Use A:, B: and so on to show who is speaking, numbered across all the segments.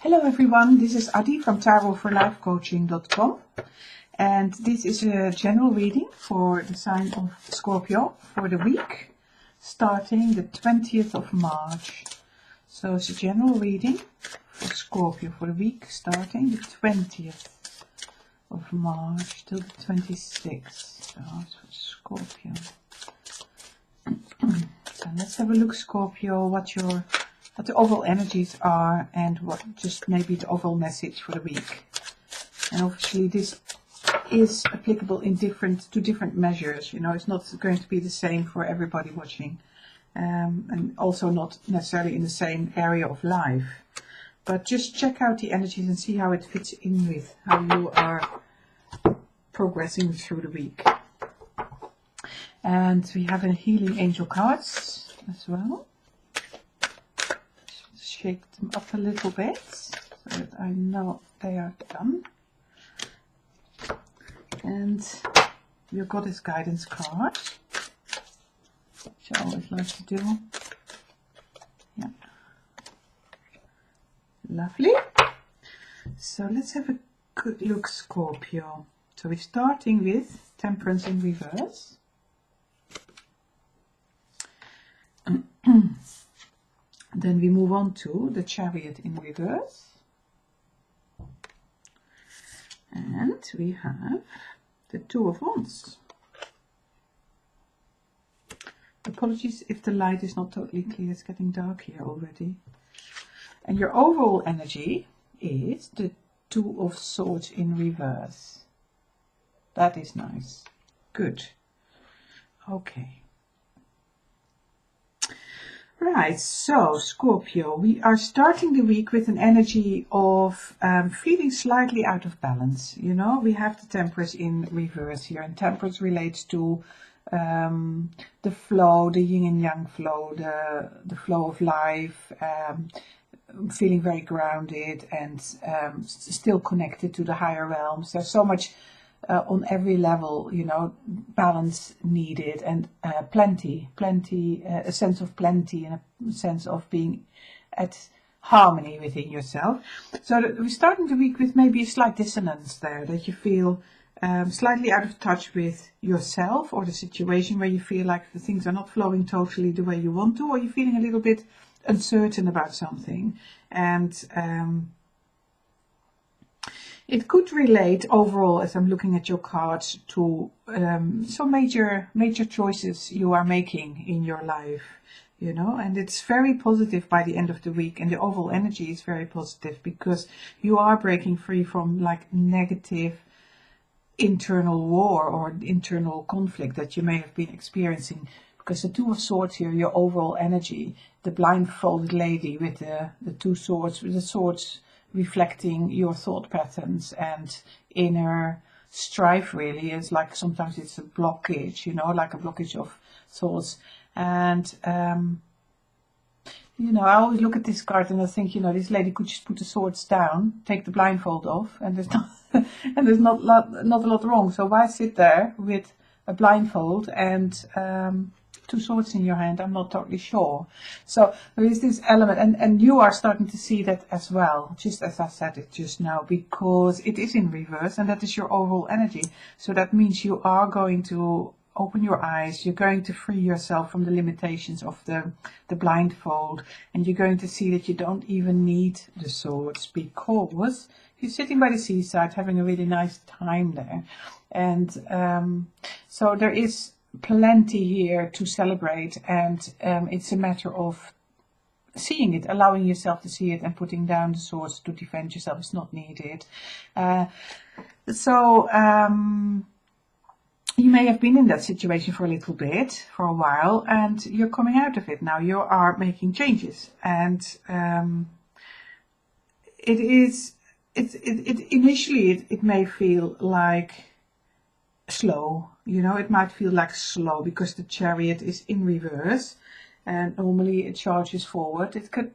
A: Hello everyone, this is Adi from tarotforlifecoaching.com, and this is a general reading for the sign of Scorpio for the week starting the 20th of March. So it's a general reading for Scorpio for the week starting the 20th of March till the 26th. So it's for Scorpio. So let's have a look, Scorpio, what the overall energies are and what just maybe the overall message for the week. And obviously this is applicable in to different measures. You know, it's not going to be the same for everybody watching, and also not necessarily in the same area of life. But just check out the energies and see how it fits in with how you are progressing through the week. And we have a healing angel cards as well. Shake them up a little bit so that I know they are done. And your goddess guidance card, which I always like to do. Yeah, lovely. So let's have a good look, Scorpio. So we're starting with Temperance in reverse. Then we move on to the Chariot in reverse. And we have the Two of Wands. Apologies if the light is not totally clear, it's getting dark here already. And your overall energy is the Two of Swords in reverse. That is nice. Good. Okay. Right, so Scorpio, we are starting the week with an energy of feeling slightly out of balance. You know, we have the Temperance in reverse here, and Temperance relates to the flow, the yin and yang flow, the flow of life, feeling very grounded and still connected to the higher realms. There's so much on every level, you know, balance needed and plenty, a sense of plenty and a sense of being at harmony within yourself. So we're starting the week with maybe a slight dissonance there, that you feel slightly out of touch with yourself or the situation where you feel like the things are not flowing totally the way you want to, or you're feeling a little bit uncertain about something. And it could relate overall, as I'm looking at your cards, to some major choices you are making in your life, you know, and it's very positive by the end of the week, and the overall energy is very positive because you are breaking free from like negative internal war or internal conflict that you may have been experiencing. Because the Two of Swords here, your overall energy, the blindfolded lady with the two swords, with the swords reflecting your thought patterns and inner strife, really is like sometimes it's a blockage, you know, like a blockage of thoughts. And you know, I always look at this card and I think, you know, this lady could just put the swords down, take the blindfold off, and there's not a lot wrong. So why sit there with a blindfold and two swords in your hand? I'm not totally sure. So there is this element, and you are starting to see that as well, just as I said it just now, because it is in reverse, and that is your overall energy. So that means you are going to open your eyes, you're going to free yourself from the limitations of the blindfold, and you're going to see that you don't even need the swords, because you're sitting by the seaside having a really nice time there. And so there is plenty here to celebrate, and it's a matter of seeing it, allowing yourself to see it, and putting down the swords to defend yourself is not needed. You may have been in that situation for a little bit, for a while, and you're coming out of it now. You are making changes, and initially it may feel like slow, you know, it might feel like slow because the Chariot is in reverse and normally it charges forward. It could,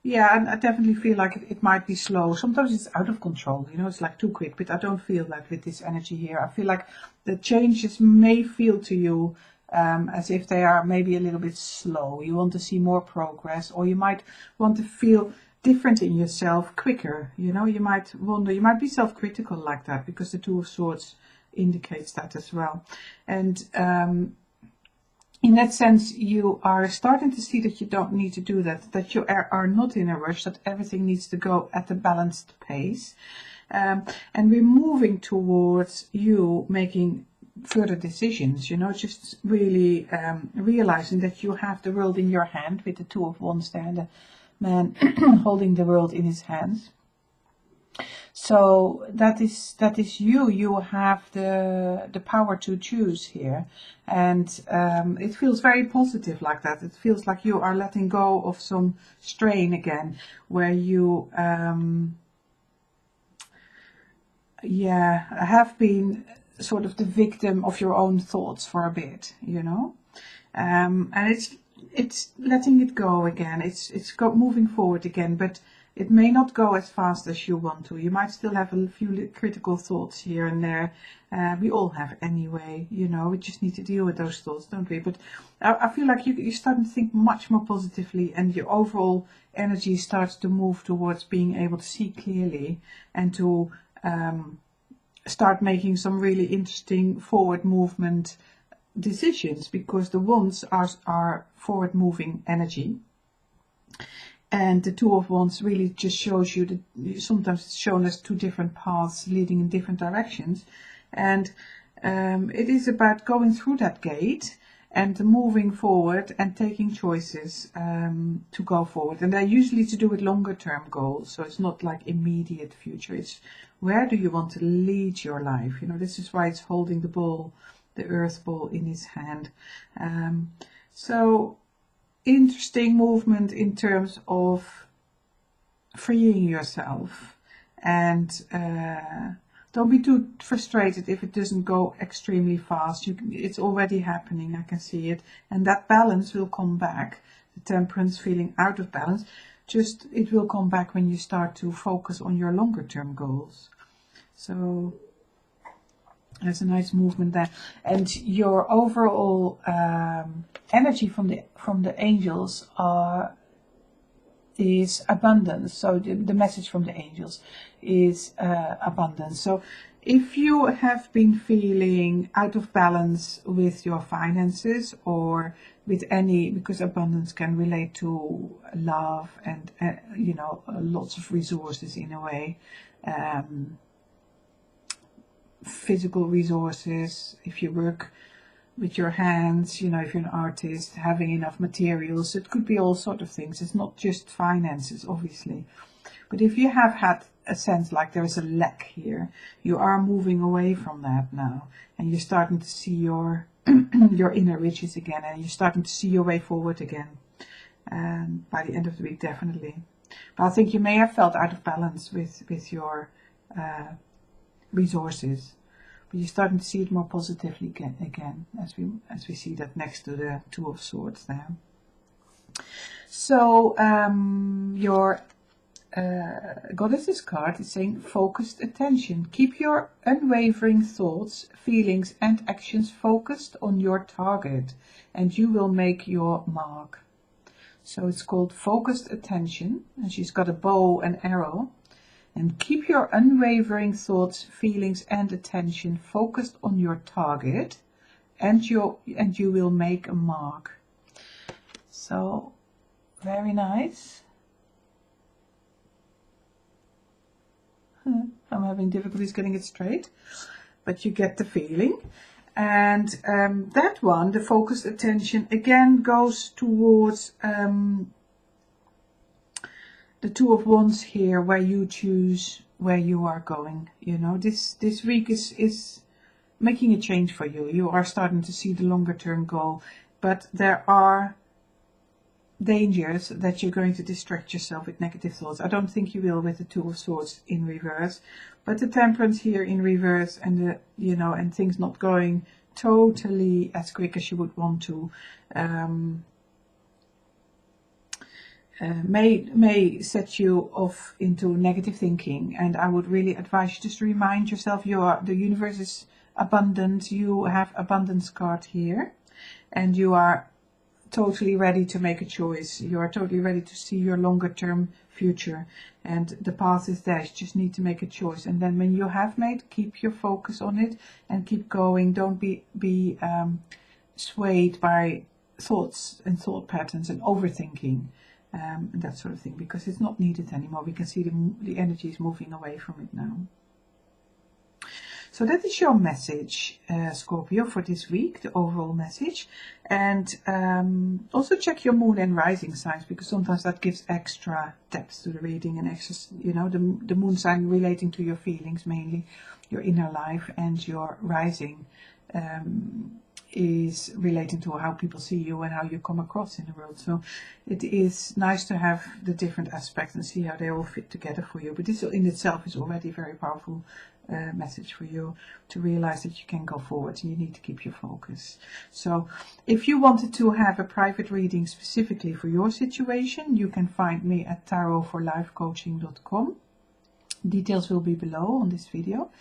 A: yeah, and I definitely feel like it might be slow. Sometimes it's out of control, you know, it's like too quick, but I don't feel that with this energy here. I feel like the changes may feel to you as if they are maybe a little bit slow. You want to see more progress, or you might want to feel different in yourself quicker. You know, you might wonder, you might be self-critical like that, because the Two of Swords indicates that as well. And in that sense, you are starting to see that you don't need to do that, that you are not in a rush, that everything needs to go at a balanced pace. And we're moving towards you making further decisions, you know, just really realizing that you have the world in your hand, with the Two of Wands there, and the man holding the world in his hands. So that is you. You have the power to choose here, and it feels very positive like that. It feels like you are letting go of some strain again, where you have been sort of the victim of your own thoughts for a bit, you know, and it's letting it go again. It's moving forward again, but it may not go as fast as you want to. You might still have a few critical thoughts here and there. We all have anyway, you know. We just need to deal with those thoughts, don't we? But I feel like you're starting to think much more positively, and your overall energy starts to move towards being able to see clearly, and to start making some really interesting forward movement decisions, because the Wands are forward moving energy, and the Two of Wands really just shows you that sometimes it's shown as two different paths leading in different directions, and it is about going through that gate and moving forward and taking choices to go forward. And they're usually to do with longer term goals, so it's not like immediate future. It's where do you want to lead your life? You know, this is why it's holding the ball, the earth ball, in his hand. So interesting movement in terms of freeing yourself, and don't be too frustrated if it doesn't go extremely fast. It's already happening, I can see it, and that balance will come back. The Temperance feeling out of balance, just it will come back when you start to focus on your longer term goals. So there's a nice movement there, and your overall energy from the angels is abundance. So the message from the angels is abundance. So if you have been feeling out of balance with your finances, or with any, because abundance can relate to love and you know, lots of resources in a way, physical resources, if you work with your hands, you know, if you're an artist, having enough materials. It could be all sort of things. It's not just finances, obviously. But if you have had a sense like there is a lack here, you are moving away from that now, and you're starting to see your your inner riches again, and you're starting to see your way forward again. And by the end of the week, definitely. But I think you may have felt out of balance with your resources, but you're starting to see it more positively again, as we see that next to the Two of Swords there. So your Goddess's card is saying focused attention. Keep your unwavering thoughts, feelings and actions focused on your target, and you will make your mark. So it's called focused attention, and she's got a bow and arrow. And keep your unwavering thoughts, feelings and attention focused on your target, and you will make a mark. So very nice. I'm having difficulties getting it straight, but you get the feeling. And that one, the focused attention, again goes towards the Two of Wands here, where you choose where you are going. You know, this week is making a change for you. You are starting to see the longer term goal, but there are dangers that you're going to distract yourself with negative thoughts. I don't think you will with the Two of Swords in reverse, but the Temperance here in reverse, and the, you know, and things not going totally as quick as you would want to, may set you off into negative thinking. And I would really advise you just to remind yourself, the universe is abundant. You have abundance card here, and you are totally ready to make a choice. You are totally ready to see your longer term future, and the path is there. You just need to make a choice, and then when you have made, keep your focus on it and keep going. Don't be swayed by thoughts and thought patterns and overthinking, and that sort of thing, because it's not needed anymore. We can see the energy is moving away from it now. So that is your message, Scorpio, for this week, the overall message. And also check your moon and rising signs, because sometimes that gives extra depth to the reading and extra, you know, the moon sign relating to your feelings mainly, your inner life, and your rising is relating to how people see you and how you come across in the world. So it is nice to have the different aspects and see how they all fit together for you. But this in itself is already a very powerful message for you to realize that you can go forward and you need to keep your focus. So if you wanted to have a private reading specifically for your situation, you can find me at tarotforlifecoaching.com. Details will be below on this video,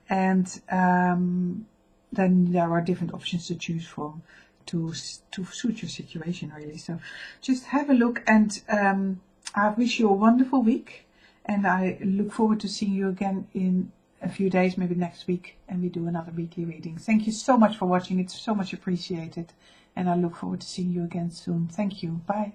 A: and then there are different options to choose from to suit your situation, really. So just have a look, and I wish you a wonderful week, and I look forward to seeing you again in a few days, maybe next week, and we do another weekly reading. Thank you so much for watching. It's so much appreciated, and I look forward to seeing you again soon. Thank you. Bye.